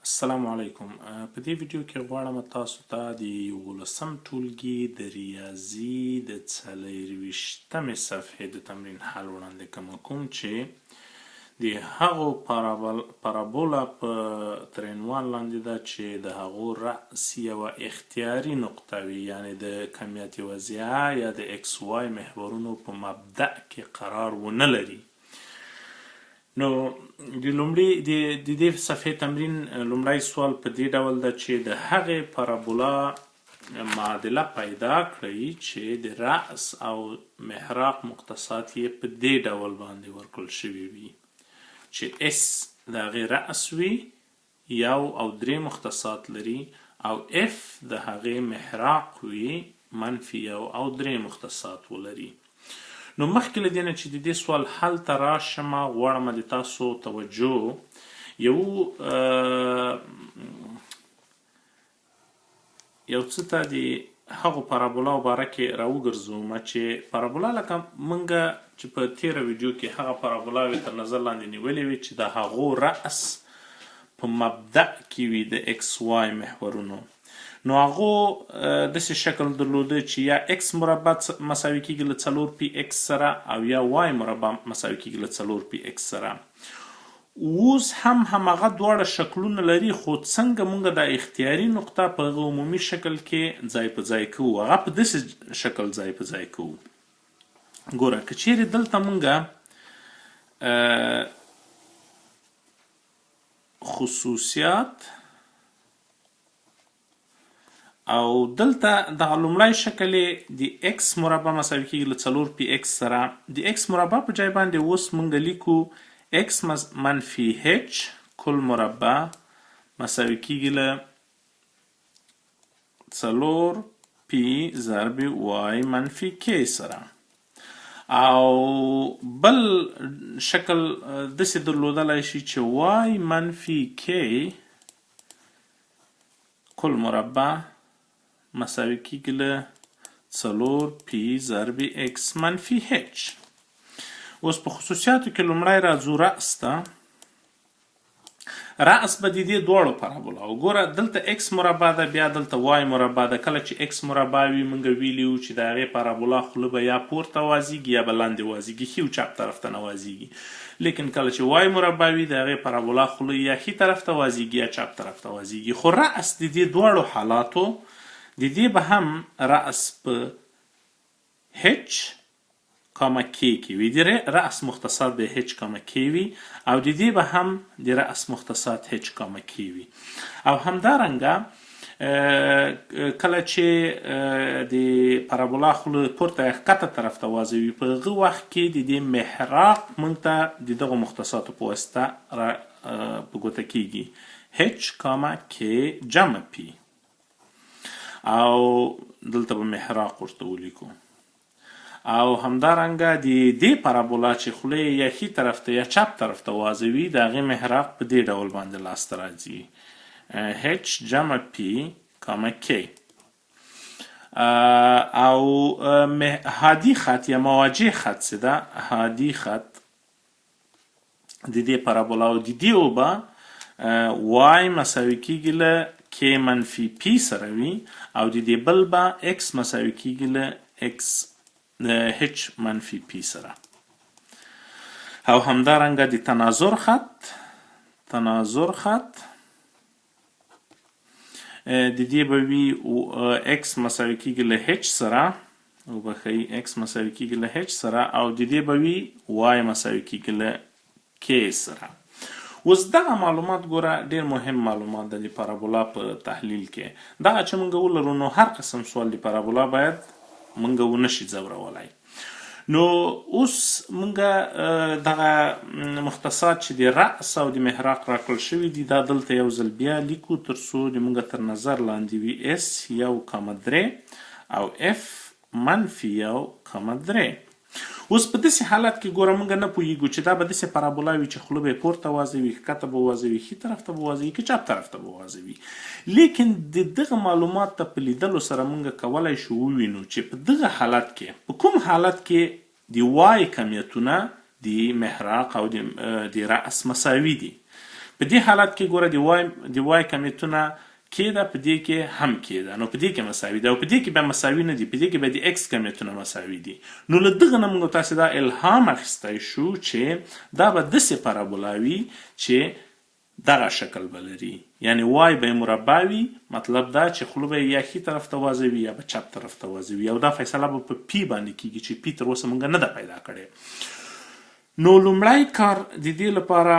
السلام علیکم. په دې ویډیو کې غواړم تاسو ته د 11م ټولګي د ریاضي د 24مې صفحې د تمرین حل وړاندې کوم چې د هغو پارابولا په تر عنوان لاندې ده چې د هغو رأس یوه اختیاري نقطه وي، یعنې د کمیت وضعیه یا د ایکس وای محورونو په مبدأ کې قرار ونه لري. نو د دې صفحې تمرین لومړی سوال په دې ډول ده چې د هغې پارابولا معادله پیدا کړئ چې د رأس او محراق مختصات یې په دې ډول باندې ورکړل شوي وي چې اس د هغې رأس وي، 1 او 3 مختصات لري، او اف د هغې محراق وي، -1 او 3 مختصات ولري. نو مخکې له دې نه چې د دې سوال حل ته راشم، غواړم د تاسو توجه یو څه ته د هغو پارابولاو باره کې راوګرځوم چې پارابولا لکه موږ چې په تیره ویډیو کې هغه پارابولاوې تر نظر لاندې نیولې وي چې د هغو رأس په مبدأ کې وي د ایکس وای محورونو. نو هغو داسې شکل درلوده چې یا ایکس مربع مساوي کیږي له 4 پی ایکس سره او یا وای مربع مساوي کیږي له 4 پی ایکس سره. اوس هم همغه دواړه شکلونه لري، خو څنګه موږ د اختیاري نقطه په هغه عمومي شکل کې ځای په ځای کوو، هغه په داسې شکل ځای په ځای کوو. ګوره که چیرې دلته موږ خصوصیات او دلته دغه لومړی شکل د ایکس مربع مساوي کیږي له 4 پی ایکس سره، د ایکس مربع په ځای باندې اوس موږ لیکو ایکس منفي هچ کل مربع مساوي کیږي له 4 پی ضرب وای منفي کی سره. او بل شکل داسې درلودلی شي چې وای منفي کی کل مربع مساوي کیږي له 4 پی ضرب ایکس منفي هچ. اوس په خصوصیاتو کې لومړی راځو رأس ته. رأس به د دې دواړو پارابولا، وګوره دلته ایکس مربع ده، بیا دلته وای مربع ده. کله چې ایکس مربع وي موږ ویلي وو چې د هغې پارابولا خوله به یا پورته وازیږي یا به لاندې وازیږي، ښي او چپ طرف ته نه وازیږي. لیکن کله چې وای مربع وي د هغې پارابولا خوله یا ښي طرف ته وازیږي یا چپ طرف ته وازیږي. خو رأس د دې دواړو حالاتو د دې به هم رأس په هچ کاما کی کې وي، د رأس مختصات به هچ کاما کی وي، او د دې به هم د رأس مختصات هچ کاما کی وي. او همدارنګه کله چې د پارابولا خوله پورته یا ښکته طرف ته وازوي، په هغه وخت کې د دې محراق موږ ته د دغو مختصاتو په واسطه په ګوته کیږي هچ کاما کی جمع پی، او دلته به محراق ورته ولیکو. او همدارنګه د دې پارابولا چې خوله یا ښي طرف ته یا چپ طرف ته وازوي د هغې محراق په دې ډول باندې لاسته راځي هچ جمع پی کاما کی. او هادي خط یا مواجه خط څه ده، هادي خط د دې پارابولا او د دې به وای مساوي کیږي له کی منفي پی سره وي، او د دې بل به ایکس مساوي کیږي له ایکس هچ منفي پی سره. او همدارنګه د تناظر خط د دې به وي ایکس مساوي کیږي له هچ سره، وبښئ ایکس مساوي کیږي له هچ سره، او د دې به وي وای مساوي کیږي له کی سره. اوس دغه معلومات ګوره ډیر مهم معلومات ده د پارابولا په تحلیل کې. دغه چې موږ ولرو نو هر قسم سوال د پارابولا باید موږ ونشي ځورولی. نو اوس موږ دغه مختصات چې د رأس او د محراق راکړل شوي دي دا دلته یو ځل بیا لیکو تر څو د موږ تر نظر لاندې وي اس 1.3 او اف -1.3. اوس په داسې حالت کې ګوره موږ نه پوهیږو چې دا به داسې پارابولا وي چې خوله به یې پورته وازوي، ښکته به وازوي، ښي طرف ته به وازوي که چپ طرف ته به وازوي. لیکن د دغه معلومات ته په لیدلو سره موږ کولی شو ووینو چې په دغه حالت کې په کوم حالت کې د وای کمیتونه د محراق او د رأس مساوي دي. په دې حالت کې ګوره د وای کمیتونه کې ده، په دې کې هم کې ده، نو په دې کې مساوي ده، او په دې کې بیا مساوي نه دي، په دې کې بیا د اکس کمیتونه مساوي دي. نو له دغه نه موږ تاسې دا الهام اخیستی شو چې دا به داسې پارابولا وي چې دغه شکل به لري، یعنی وای به مربع وي، مطلب دا چې خوله به یا ښي طرف ته واځوي یا به چپ طرف ته واځوي، او دا فیصله به په پی باندې کیږي چې پی تر اوسه موږ نه ده پیدا کړې. نو لومړی کار د دې لپاره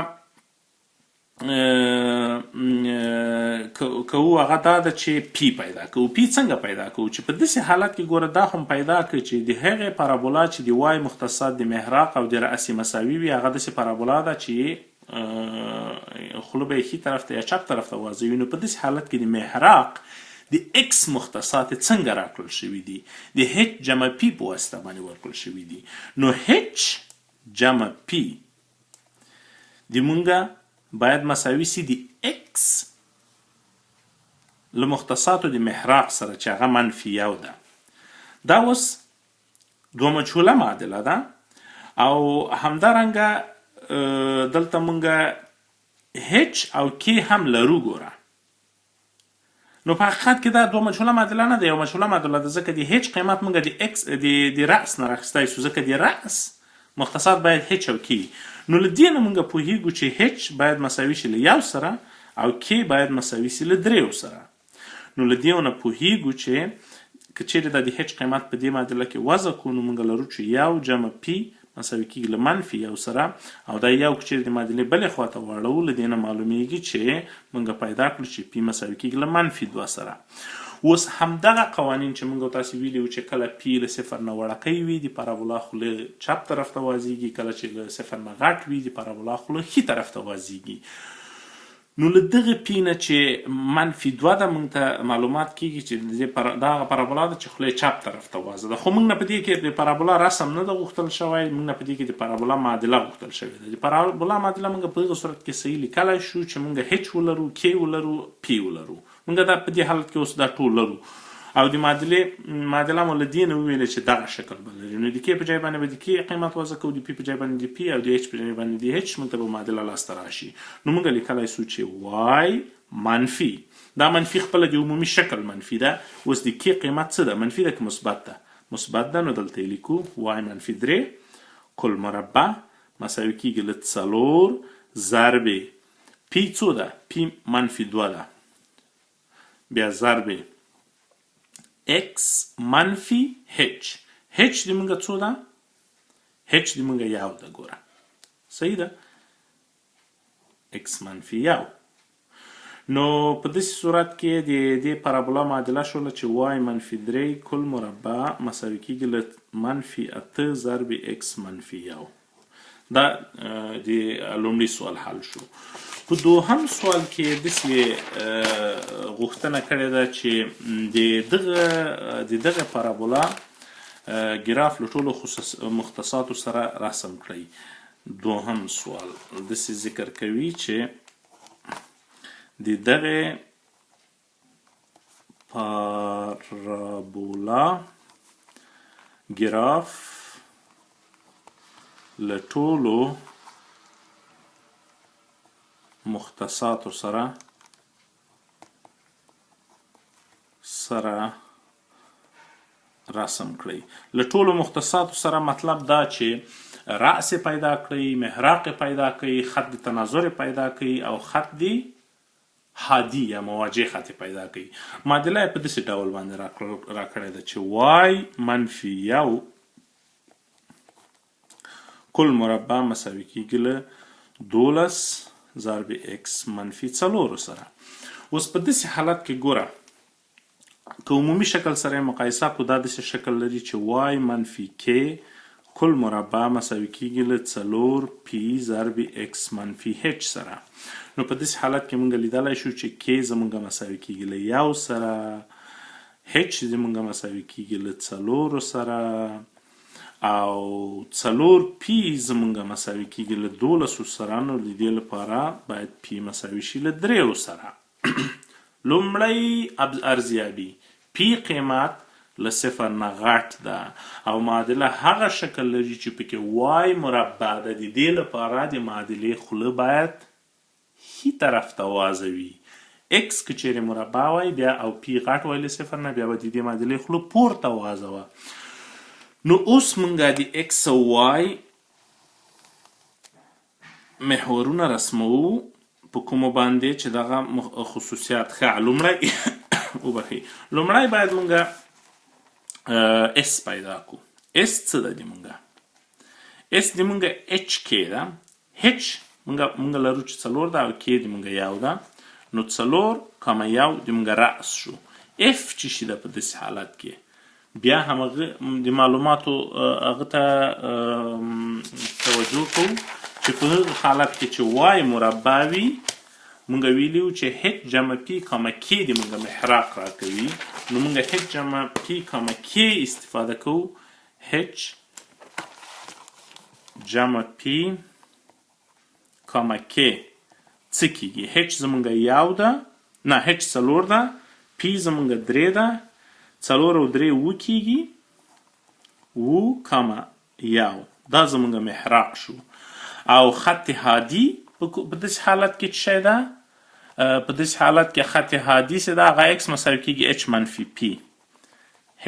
کوو هغه دا ده چې پی پیدا کوو. پی څنګه پیدا کوو؟ چې په داسې حالت کې ګوره دا هم پیدا کړي چې د هغې پارابولا چې د وای مختصات د محراق او د رأس مساوي وي، هغه داسې پارابولا ده چې خوله به یې ښي طرف ته یا چپ طرف ته واځوي. نو په داسې حالت کې د محراق د اکس مختصات څنګه راکړل شوي دي؟ د هچ جمع پی په واسطه باندې ورکړل شوي دي. نو هچ جمع پی د مونږه باید مساوي سي د اکس له مختصاتو د محراق سره چې هغه منفي یو ده. دا اوس دوه مجهوله معادله ده، او همدارنګه دلته مونږه هچ او کې هم لرو. ګوره نو په حقیقت کې دا دوه مجهوله معادله نه ده، یو مجهوله معادله ده، ځکه د هچ قیمت مونږ د اکس د رأس نه راخیستی سو، ځکه د رأس مختصات باید هچ او کې. نو له دې نه مونږ پوهیږو چې هچ باید مساوي شي له یو سره او کې باید مساوي شي له دریو سره. نو له دې نه پوهیږو چې که چیرې دا د هچ قیمت په دې معادله کې وضع کړو، نو مونږ لرو چې یو جمع پی مساوي کېږي له منفي یو سره، او دا یو که چیرې د معادلې بلې خواته واړوو، له دې نه معلومیږي چې مونږ پیدا کړو چې پی مساوي کېږي له منفي دوه سره. اوس همدغه قوانین چې مونږ تاسې ویلي وو چې کله پی له صفر نه وړکی وي د پارابولا خوله چپ طرف ته وازیږي، کله چې له صفر نه غټ وي د پارابولا خوله ښي طرف ته وازیږي. نو له دغه پی نه چې منفي دوه ده، مونږ ته معلومات کېږي چې دغه پارابولا ده چې خوله چپ طرف ته وازه ده. خو مونږ نه په دې کې د پارابولا رسم نه ده غوښتل شوی، مونږ نه په دې کې د پارابولا معادله غوښتل شوې ده. د پارابولا معادله مونږ په دغه صورت کې صحیح لیکلی شو چې مونږ هچ ولرو، کې ولرو، پی ولرو. مونږ دا په دې حالت کې اوس دا ټول لرو، او د معادله مو له دې نه وویلې چې دغه شکل به لري. نو د کې په ځای باندې به د کې قیمت وضع کوو، د پی په ځای باندې د پی، او د هچ په ځای باندې د هچ، مونږ ته به معادله لاسته راشي. نو مونږ لیکلی سو چې وای منفي، دا منفي خپله د عمومي شکل منفي ده. اوس د کې قیمت څه ده؟ منفي ده که مثبت ده؟ مثبت ده. نو دلته یې لیکو وای منفي 3 کل مربع مساوي کېږي له 4 ضرب پی څو ده؟ پی منفي 2 ده، بیا ضرب اکس منفي هچ. هچ د مونږه څو ده؟ هچ د مونږه یو ده. ګوره صحیح ده، اکس منفي یو. نو په داسې صورت کې د دې پارابولا معادله شوله چې وای منفي 3 کل مربع مساوي کېږي له منفي 8 ضرب اکس منفي یو. دا د لومړي سوال حل شو. په دوهم سوال کې داسې غوښتنه کړې ده چې د دغه پارابولا ګراف له ټولو مختصاتو سره رسم کړئ. دوهم سوال داسې ذکر کوي چې د دغه پارابولا ګراف له ټولو مختصاتو سره رسم کړئ. له ټولو مختصاتو سره مطلب دا چې رأس پیدا کړئ، محراق پیدا کړئ، خط د تناظر پیدا کړئ، او خط د حادی یا مواجه خط پیدا کړئ. معادله یې په داسې ډول باندې راکړې ده چې وای منفي یو کل مربع مساوي کېږي له 12 ضرب اکس منفي 4 سره. اوس په داسې حالت کې ګوره که عمومي شکل سره مقایسه کړو، دا داسې شکل لري چې وای منفي کې کل مربع مساوي کېږي له 4 پی ضرب اکس منفي هچ سره. نو په داسې حالت کې مونږ لیدلی شو چې کې زمونږ مساوي کېږي له 1 سره، هچ زمونږ مساوي کېږي له 4 سره، او 4 پی زمونږ مساوي کېږي له 12 سره. نو د دې لپاره باید پی مساوي شي له 3 سره. لومړی ارزیابي، پی قیمت له صفر نه غټ ده، او معادله هغه شکل لري چې پکې وای مربع ده. د دې لپاره د معادلې خوله باید ښي طرف ته واځوي. x که چیرې مربع وای بیا او p غټ وای له صفر نه بیا به د دې معادلې خوله پورته واځوه. نو اوس مونږه د x او y محورونه رسموو په کومو باندې چې دغه خصوصیات ښه لومړی وبخښئ لومړی باید مونږه s پیدا کړو. s څه ده د مونږه؟ s د مونږه h k ده. h مونږه لرو چې 4 ده او k د مونږه 1 ده. نو 4 کاما 1 د مونږه رأس شو. f چې شي ده په داسې حالت کې بیا همغه د معلوماتو هغه ته توجه کوو چې په هغه حالت کې چې y مربع وي مونږ ویلي وو چې h جمع p کاما k د مونږ محراق راکوي. نو مونږ h جمع p کاما k استفاده کوو. h جمع p کاما k څه کیږي؟ h زمونږ 1 ده نه h 4 ده p زمونږ 3 ده 4 او 3 و کیږي 2 کاما 1 دا زمونږ محراق شو. او خط هادي په داسې حالت کې څه شی ده؟ په داسې حالت کې خط هادي څه ده؟ هغه x مساوي کیږي h منفي p.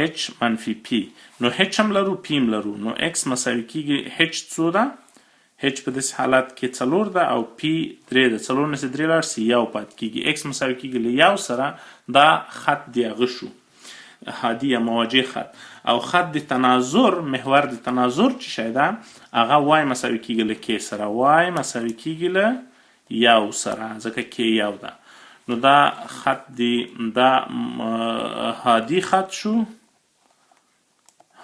h منفي p نو h هم لرو p هم لرو. نو x مساوي کیږي h څو ده؟ h په داسې حالت کې 4 ده او p 3 ده. 4 نه 3 لاړ سي 1 پاتې کیږي. x مساوي کیږي له 1 سره دا خط دی هغه شو هادي یا مواجه خط. او خط د تناظر محور د تناظر چې شی ده هغه y مساوي کیږي له k سره. y مساوي کیږي له 1 سره ځکه k 1 ده. نو دا خط دی دا هادي خط شو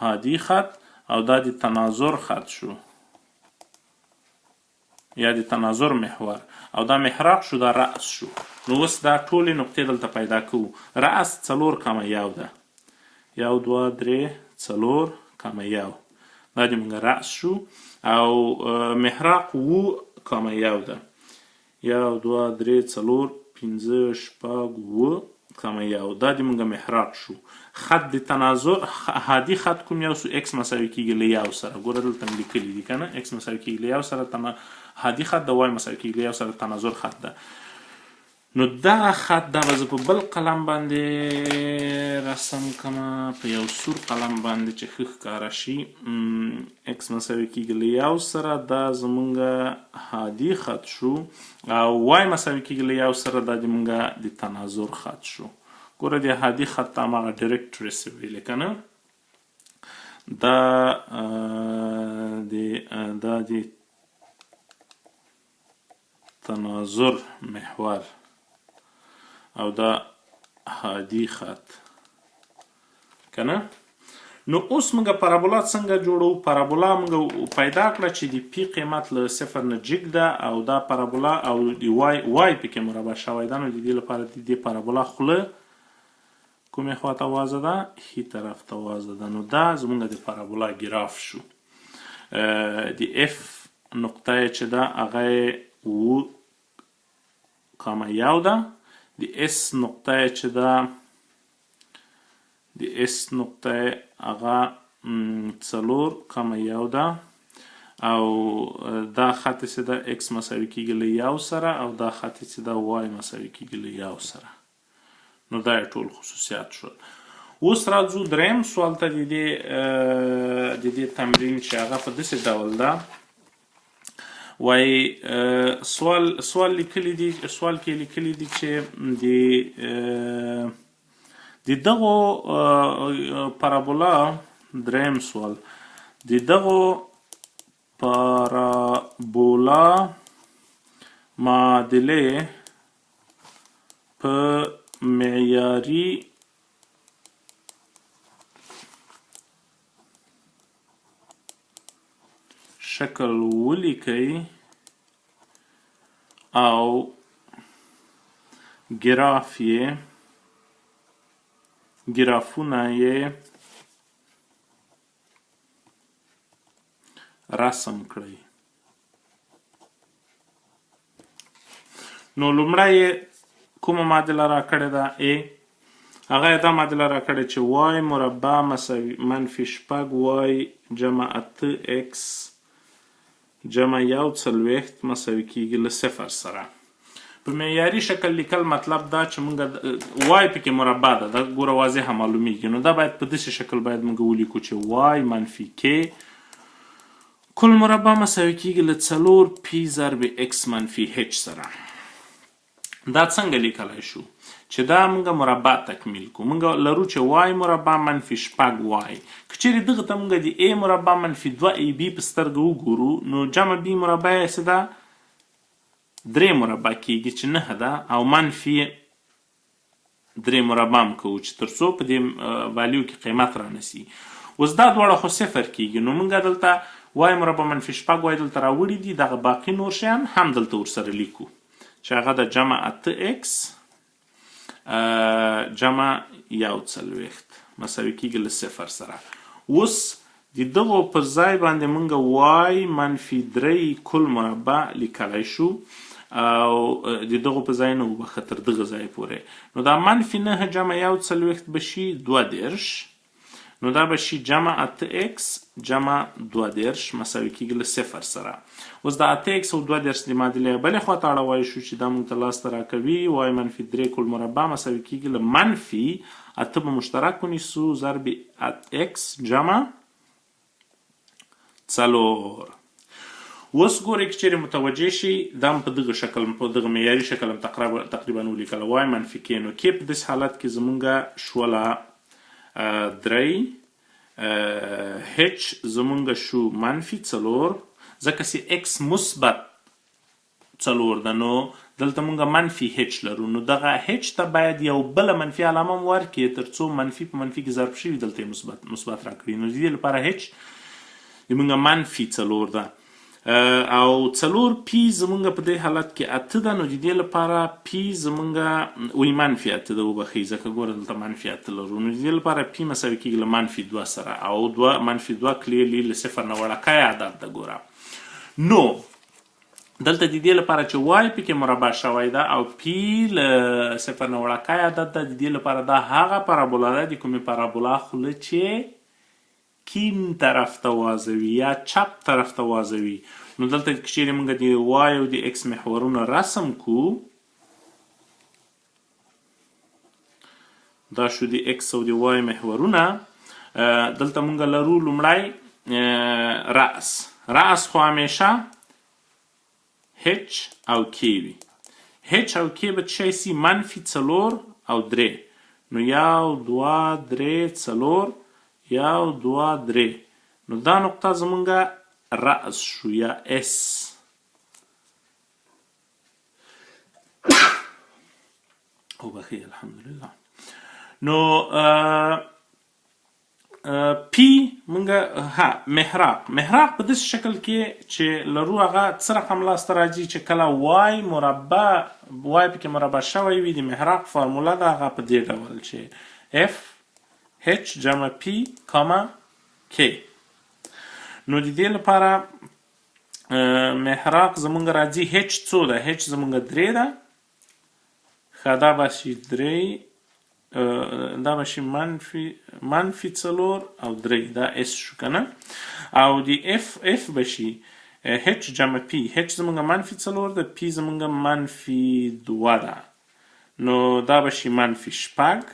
هادي خط او دا د تناظر خط شو یا د تناظر محور او دا محراق شو دا رأس شو. نو اوس دا ټولې نقطې دلته پیدا کوو. رأس 4 کاما 1 ده 1 2 3 4 کاما 1 دا د مونږ رأس شو. او محراق 2 کاما 1 ده 1 2 3 4 5 6 7 کاما 1 دا د مونږ محراق شو. خط د تناظر هادي خط کوم یو سو x مساوي کیږي له 1 سره. ګوره دلته مې لیکلي دي کنه x مساوي کیږي له 1 سره هادي خط د y مساوي کیږي له 1 سره تناظر خط ده. نو دا خط دا به زه په بل قلم باندې رسم کړم په یو سور قلم باندې چې ښه ښکاره شي. x مساوي کیږي له 1 سره دا زمونږ هادي خط شو او y مساوي کیږي له 1 سره دا زمونږ د تناظر خط شو. ګوره د هادي خط ته هماغه ډایرکټ ریس ویلې که نه دا د تناظر محور او دا هادي خط که نه. نو اوس موږ پارابولا څنګه جوړو؟ پارابولا موږ پیدا کړه چې د پی قیمت له صفر نه جګ ده او دا پارابولا او د وای پکې مربع شوی ده. نو د دې لپاره د دې پارابولا خوله کومې خواته وازه ده؟ ښي طرف ته وازه ده. نو دا زموږ د پارابولا ګراف شو. د اف نقطه چې ده هغه یې 2 ده. د اس نقطه چې ده د اس نقطه هغه 4 ده او دا خط چې ده x مساوي کیږي له 1 سره او دا خط چې ده y مساوي کیږي له 1 سره. نو دا ټول خصوصیات شول. اوس راځو دریم سوال ته. د دې تمرین چې هغه په داسې ډول ده وای سوال لیکلی دي سوال کې لیکلی دي چې د دغو پارابولا دریم سوال د دغو پارابولا معادلې په معیاري شکل ولیکئ او ګرافونه یې رسم کړئ. نو لومړی کومه معادله راکړې ده؟ A هغه یې دا معادله راکړې چې y مربع منفي 6y جمع 8x جمع 1 مساوي کیږي له 0 سره. په معیاري شکل لیکل مطلب دا چې موږ وای پکې مربع ده، دا ګوره واضحه معلومیږي. نو دا باید په داسې شکل باید موږ ولیکو چې وای منفي کې کل مربع مساوي کیږي له 4 پی ضرب اکس منفي هچ سره. دا څنګه لیکلی شو چې دا موږ مربع تکمیل کو. موږ لرو چې وای مربع منفي 6 وای. که چیرې دغه ته موږ د ا مربع منفي 2 ای بي په سترګه وګورو نو جمع بي مربع یې څه ده 3 مربع کیږي چې 9 ده، او منفي 3 مربع هم کوو چې تر څو په دې والیو کې قیمت رانسي. اوس دا دواړه خو صفر کیږي، نو موږ دلته وای مربع منفي 6 وای دلته راوړي دي، دغه باقي نور شیان هم دلته ورسره لیکو چې هغه د جمع 8x جمع 1 مساوي کیږي له 0 سره. اوس د دغو پر ځای باندې موږ وای منفي 3 کل مربع لیکلی شو، او د دغو په ځای نه وبخښه تر دغه ځای پورې. نو دا منفي 9 جمع 1 به شي 32، نو دا به شي جمع 8x جمع 32 مساوي کیږي له 0 سره. اوس د 8x او 32 د معادلې بلې خواته اړولی شو چې دا موږ ته لاسته راکوي وای منفي 3 کل مربع مساوي کیږي له منفي 8 به مشترک ونیسو ضرب 8x جمع 4. اوس ګورئ که چیرې متوجه شي دا هم په دغه شکل په دغه معیاري شکل هم تقریبا ولیکله وای منفي کې. نو کې په داسې حالت کې زمونږ شوله 3 هچ زمونږ شو منفي 4 ځکه چې اکس مثبت 4 ده، نو دلته مونږ منفي هچ لرو، نو دغه هچ ته باید یو بله منفي علامه هم ورکړي تر څو منفي په منفي کې ضرب شوي دلته یې مثبت راکړي. نو د دې لپاره هچ زمونږ منفي 4 ده، او 4 پی زمونږ په دې حالت کې 8 ده، نو د دې لپاره پی زمونږ وی منفي 8 ده وبخښئ ځکه ګوره دلته منفي 8 لرو. نو د دې لپاره پی مساوي کېږي له منفي 2 سره، او منفي 2 کلیرلی له 0 نه وړکی عدد ده. ګوره نو دلته د دې لپاره چې وای پکې مربع شوی ده او پی له 0 نه وړکی عدد ده، د دې لپاره دا هغه پارابولا ده د کومې پارابولا خوله چې کیم طرف ته وازوي یا چپ طرف ته وازوي. نو دلته که چیرې موږ د وای او د اکس محورونه رسم کو، دا شو د اکس او د وای محورونه. دلته موږ لرو لومړی رأس خو همیشه هچ او کی وي. هچ او کی به څه شي منفي 4 او 3، نو 1 2 3 4 1 2 3، نو دا نقطه زمونږ رأس شو یا اس. او بخیر الحمدلله. نو پی مونږ محراق په داسې شکل کې چې لرو هغه څه رقم لاسته راځي چې کله وای مربع وای پکې مربع شوی وي، د محراق فارموله ده هغه په دې ډول چې اف هچ جمع پی کاما کی. نو د دې لپاره محراق زمونږ راځي هچ څو ده؟ هچ زمونږ 3 ده، ښه دا به شي 3 دا به شي منفي 4 او 3 دا اس شو کنه، او د اف به شي هچ جمع پی. هچ زمونږ منفي 4 ده، پی زمونږ منفي 2 ده، نو دا به شي منفي 6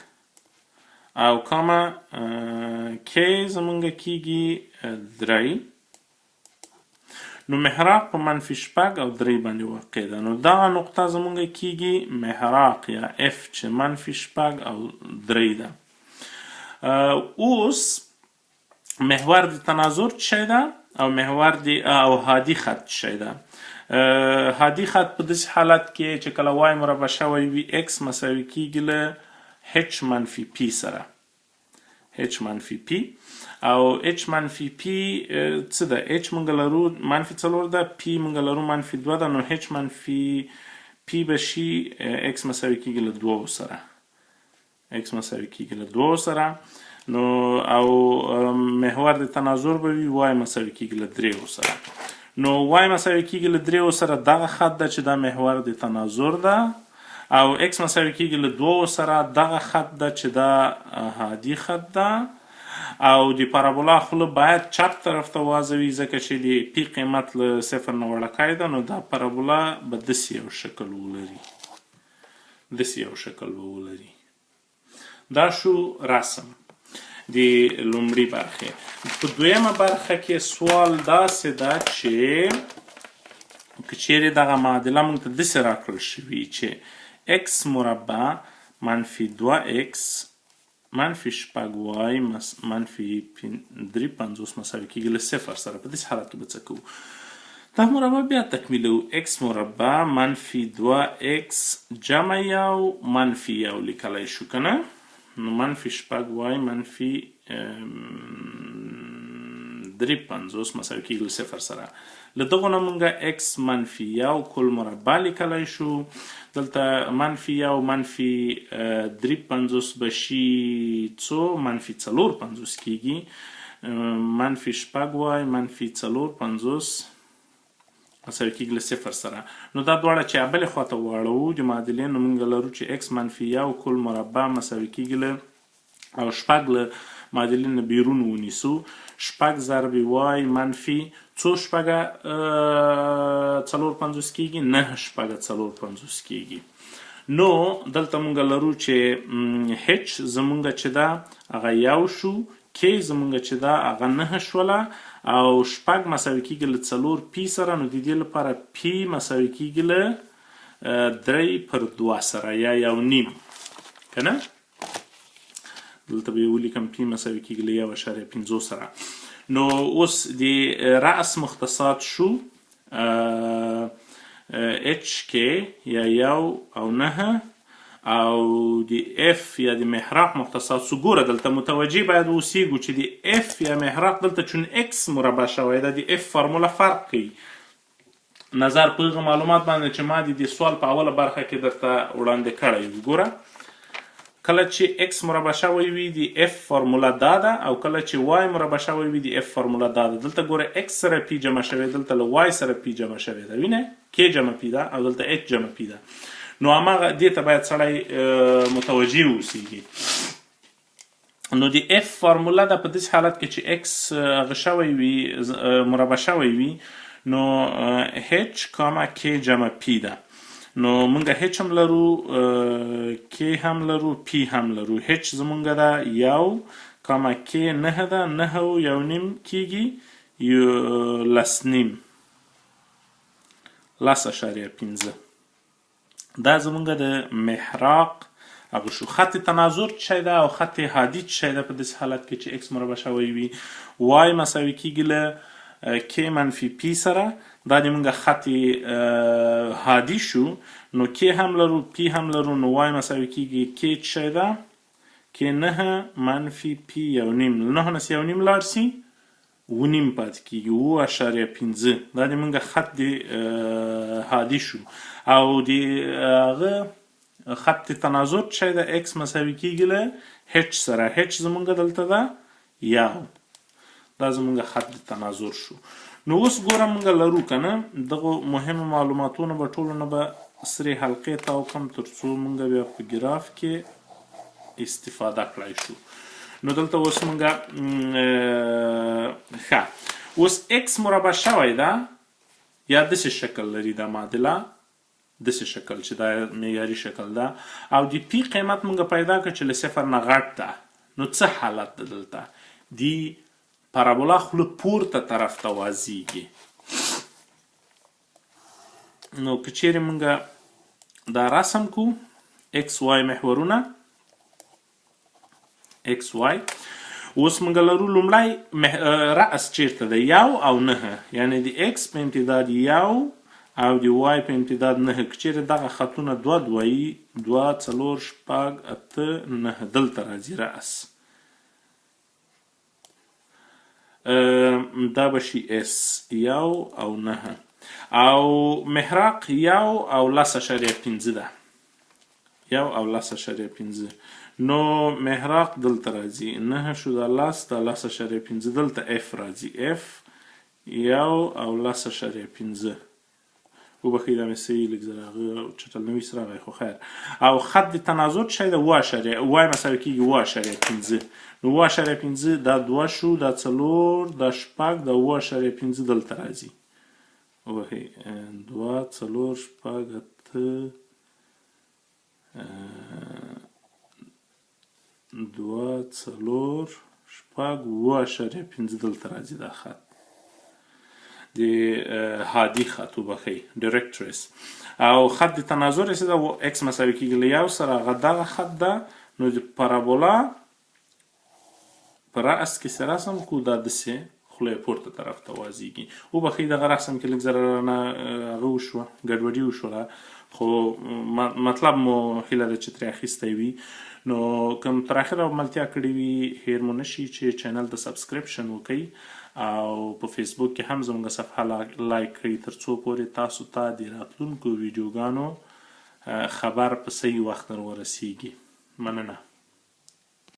او کاما کی زمونږ کیږي 3. نو محراق په منفي 6 او 3 باندې واقع ده، نو دغه نقطه زمونږ کیږي محراق یا اف چې منفي 6 او 3 ده. اوس محور د تناظر څه ده او محور د او هادي خط څه ده؟ هادي خط په داسې حالت کې چې کله وای مربع شوی وي اکس مساوي کیږي له هچ منفي پی سره، هچ منفي پی، او h منفي پی څه ده؟ h مونږ لرو منفي 4 ده، پی مونږ لرو منفي 2 ده، نو h منفي پی به شي x مساوي کیږي له 2 سره، x مساوي کیږي له 2 سره، نو او محور د تناظر به وي y مساوي کیږي له 3 سره. نو y مساوي کیږي له 3 سره دغه خط ده چې دا محور د تناظر ده، او x مساوي کیږي له 2 سره دغه خط ده چې دا هادي خط ده، او د پارابولا خوله باید چپ طرف ته واځوي ځکه چې د پی قیمت له صفر نه وړوکی ده، نو دا پارابولا به داسې یو شکل ولري. دا شو رسم د لومړي برخې. په دویمه برخه کې سوال داسې ده چې که چیرې دغه معادله موږ ته داسې راکړل شوي چې x مربع منفي 2x منفي 6y منفي 350 مساوي کېږي له صفر سره. په داسې حالت کې به څه کوو؟ دا مربع بیا تکمیلوو. x مربع منفي 2x جمع یو منفي یو لیکلی شو که نه؟ نو منفي 6y منفي 350 مساوي کېږي له صفر سره. له دغو نه مونږ x منفي یو کل مربع لیکلی شو. دلته منفي یو منفي 350 به شي څو؟ منفي 450 کېږي. منفي 6y منفي 450 مساوي کېږي له صفر سره. نو دا دواړه چې بلې خواته واړوو د معادلې، نو موږ لرو چې x منفي یو کل مربع مساوي کېږي له او 6 له معادلې نه بیرون ونیسو. 6 ضرب y منفي څو 450 کېږي؟ 9 450 کېږي. نو دلته موږ لرو چې h زموږ چې ده هغه یو شو، k زموږ چې ده هغه 9 شوله، او 6 مساوي کېږي له 4 پی سره. نو د دې لپاره پی مساوي کېږي له 3/2 سره یا 1.5 که نه؟ دلته به یې ولیکم پی مساوي کېږي له 1.5 سره. نو اوس د رأس مختصات شو HK یا 1 او 9 او د F یا د محراق مختصات شو. ګوره دلته متوجه باید اوسیږو چې د F یا محراق دلته چون X مربع شوی ده، د F فرموله فرق کوي. نظر په هغه معلومات باندې چې ما د سوال په اوله برخه کې درته وړاندې کړی وي. ګوره کله چې x مربع شوی وي د f فرموله دا ده، او کله چې y مربع شوی وي د f فرموله دا ده. دلته ګوره x سره p جمع شوی، دلته له y سره p جمع شوی ده، وینئ k جمع p ده او دلته h جمع p ده. نو هماغه دې ته باید سړی متوجه واوسیږي. نو د f فرموله ده په داسې حالت کې چې x هغه شوی وي مربع شوی وي، نو h کاما k جمع p ده. نو مونږ h هم لرو، k هم لرو، p هم لرو. h زمونږ ده 1 کاما k 9 ده، 9 او 1.5 کېږي 10.5 10.5. دا زمونږ د محراق هغه شو. خط تناظر څه شی ده او خط حادی څه شی ده په داسې حالت کې چې x مربع شوی وي؟ y مساوي کېږي له k منفي p سره. دا د مونږ خط حادی شو. نو k هم لرو، p هم لرو، نو y مساوي کېږي k څه شی ده؟ k 9 منفي p 1.5. له 9 نه 1.5 لاړ سي 1.5 پاتې کېږي 7.5. دا د مونږ خط د حادی شو. او د هغه خط تناظر څه شی ده؟ x مساوي کېږي له h سره. h زمونږ دلته ده 1. دا زمونږ خط د تناظر شو. نو اوس ګوره مونږ لرو که نه دغو مهمو معلوماتونو به ټولو نه به سرې حلقې تاو کړم تر څو مونږ بیا په ګراف کې استفاده کړی شو. نو دلته اوس مونږ ښه اوس x مربع شوی ده یا داسې شکل لري دا معادله، داسې شکل چې دا معیاري شکل ده، او د پی قیمت مونږ پیدا کړ چې له صفر نه غټ ده. نو څه حالت ده دلته؟ دی پارابولا خوله پورته طرف ته وازیږي. نو که چیرې مونږ دا رسم کو x y محورونه x y، اوس مونږ لرو لومړی رأس چیرته ده؟ 1 او 9، یعنی د x په امتداد 1 او د y په امتداد 9. که چیرې دغه خطونه 2 2 2 4 6 8 9 دلته راځي رأس، دا به شي s 1 او 9 او محراق 1 او 10.5 ده، 1 او 10.5. نو محراق دلته راځي 9 شو دا 10 دا 10.5 دلته f راځي f 1 او 10.5. وبخښئ دا مې صحیح لږ زر هغه چټلنویس راغی خو خیر. او خط د تناظر چې دی د 2 مساوي کېږي 2.5. نو 2.5 دا 2 شو، دا 4، دا 6، دا 2.5 دلته راځي. وبخښئ 2 4 6 8 2 4 6 2.5 دلته راځي دا خط د هادي خط. وبخښئ ډایرکټریس. او خط د تناظر چې دا x مساوي کېږي له 1 سره هغه دغه خط ده. نو د پارابولا په رأس کې چې رسم کو دا داسې خوله یې پورته طرف ته وازیږي. وبخښئ دغه رسم کې لږ زر رانه هغه وشوه ګډوډي وشوله، خو مطلب مو هیله ده چې ترې اخیستی وي. نو کوم تر اخره ملتیا کړې وي هیر مو نشي چې چینل ته سبسکرپشن وکړئ او په فیسبوک کې هم زموږ صفحه لایک کړئ تر څو پورې تاسو ته د راتلونکو ویډیوګانو خبر په صحیح وخت ورسیږي. مننه.